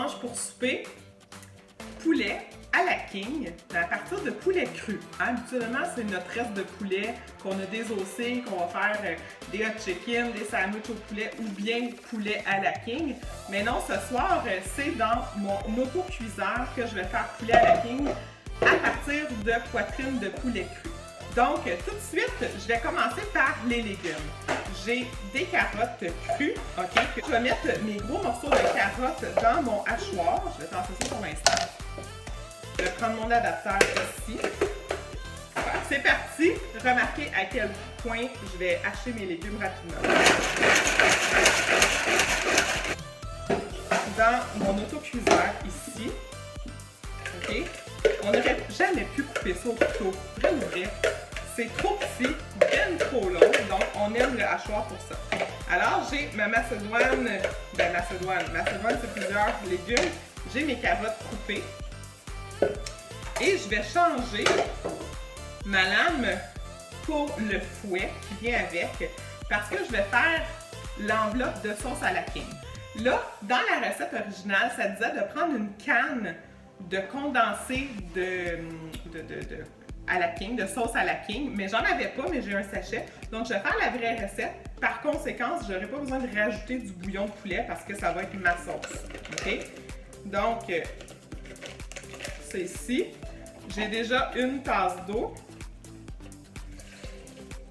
mange pour souper? Poulet à la king, à partir de poulet cru. Habituellement, c'est notre reste de poulet qu'on a désossé, qu'on va faire des hot chicken, des sandwichs au poulet ou bien poulet à la king. Mais non, ce soir, c'est dans mon autocuiseur que je vais faire poulet à la king à partir de poitrine de poulet cru. Donc, tout de suite, je vais commencer par les légumes. J'ai des carottes crues, ok? Je vais mettre mes gros morceaux de carottes dans mon hachoir. Je vais tasser ça pour l'instant. Je vais prendre mon adaptateur ici. Voilà, c'est parti. Remarquez à quel point je vais hacher mes légumes rapidement. Dans mon autocuiseur ici, ok? On n'aurait jamais pu couper ça au couteau. Vraiment vrai. C'est trop petit, bien trop long, donc on aime le hachoir pour ça. Alors, j'ai ma macédoine, macédoine c'est plusieurs légumes. J'ai mes carottes coupées. Et je vais changer ma lame pour le fouet qui vient avec, parce que je vais faire l'enveloppe de sauce à la king. Là, dans la recette originale, ça disait de prendre une canne de condensé à la king, de sauce à la king, mais j'en avais pas, mais j'ai un sachet. Donc, je vais faire la vraie recette. Par conséquent, je n'aurai pas besoin de rajouter du bouillon de poulet parce que ça va être ma sauce. OK? Donc, c'est ici. J'ai déjà une tasse d'eau.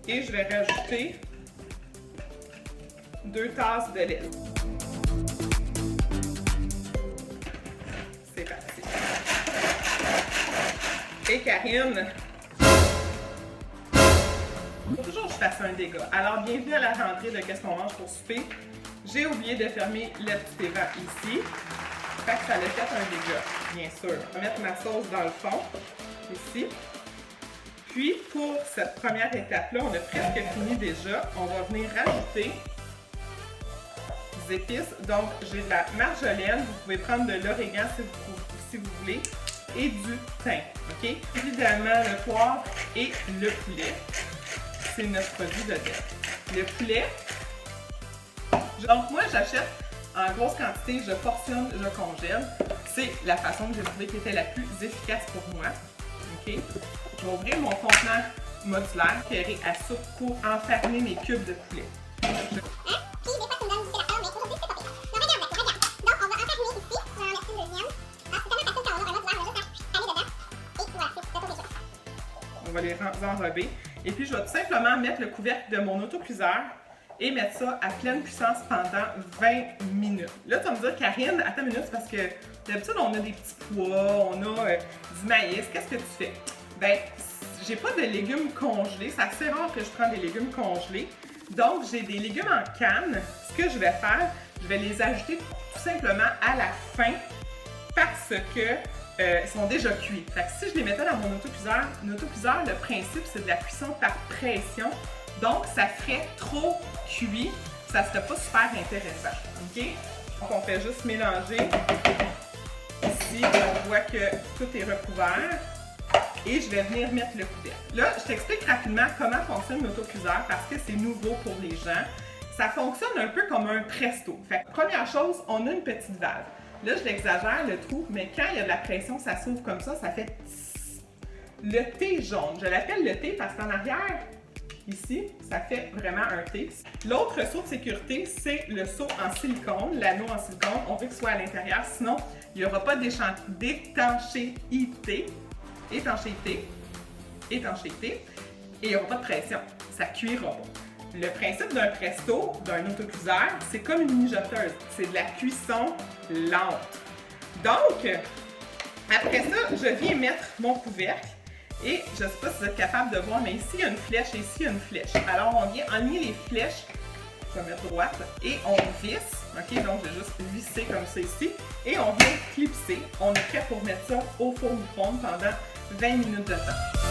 Et je vais rajouter 2 tasses de lait. C'est parti. Et Karine, faut toujours que je fasse un dégât. Alors, bienvenue à la rentrée de Qu'est-ce qu'on mange pour souper. J'ai oublié de fermer le petit évan ici. Fait que ça a fait un dégât, bien sûr. Je vais mettre ma sauce dans le fond, ici. Puis, pour cette première étape-là, on a presque fini déjà. On va venir rajouter des épices. Donc, j'ai de la marjolaine. Vous pouvez prendre de l'origan si vous voulez. Et du thym, OK? Évidemment, le poivre et le poulet. C'est notre produit de dette. Le poulet, donc moi, j'achète en grosse quantité, je portionne, je congèle. C'est la façon que j'ai trouvé qui était la plus efficace pour moi. OK? Je vais ouvrir mon contenant modulaire carré à soupe pour enfermer mes cubes de poulet. On va les enrober. Et puis, je vais tout simplement mettre le couvercle de mon autocuiseur et mettre ça à pleine puissance pendant 20 minutes. Là, tu vas me dire, Karine, attends une minute, parce que d'habitude, on a des petits pois, on a du maïs. Qu'est-ce que tu fais? Ben, j'ai pas de légumes congelés. C'est assez rare que je prenne des légumes congelés. Donc, j'ai des légumes en canne. Ce que je vais faire, je vais les ajouter tout simplement à la fin parce que ils sont déjà cuits. Fait que si je les mettais dans mon autocuiseur, le principe, c'est de la cuisson par pression. Donc, ça ferait trop cuit. Ça serait pas super intéressant. OK? Donc, on fait juste mélanger. Ici, on voit que tout est recouvert. Et je vais venir mettre le couvercle. Là, je t'explique rapidement comment fonctionne l'autocuiseur parce que c'est nouveau pour les gens. Ça fonctionne un peu comme un presto. Fait que, première chose, on a une petite valve. Là, je l'exagère, le trou, mais quand il y a de la pression, ça s'ouvre comme ça fait tss. Le T jaune. Je l'appelle le T parce qu'en arrière, ici, ça fait vraiment un T. L'autre seau de sécurité, c'est le seau en silicone, l'anneau en silicone. On veut qu'il soit à l'intérieur, sinon, il n'y aura pas d'étanchéité. Étanchéité. Et il n'y aura pas de pression. Ça cuira pas. Le principe d'un presto, d'un autocuiseur, c'est comme une mijoteuse. C'est de la cuisson lente. Donc, après ça, je viens mettre mon couvercle. Et je ne sais pas si vous êtes capable de voir, mais ici, il y a une flèche et ici, il y a une flèche. Alors, on vient aligner les flèches. Je vais mettre droite. Et on visse. OK? Donc, je vais juste visser comme ça ici. Et on vient clipser. On est prêt pour mettre ça au four micro-ondes pendant 20 minutes de temps.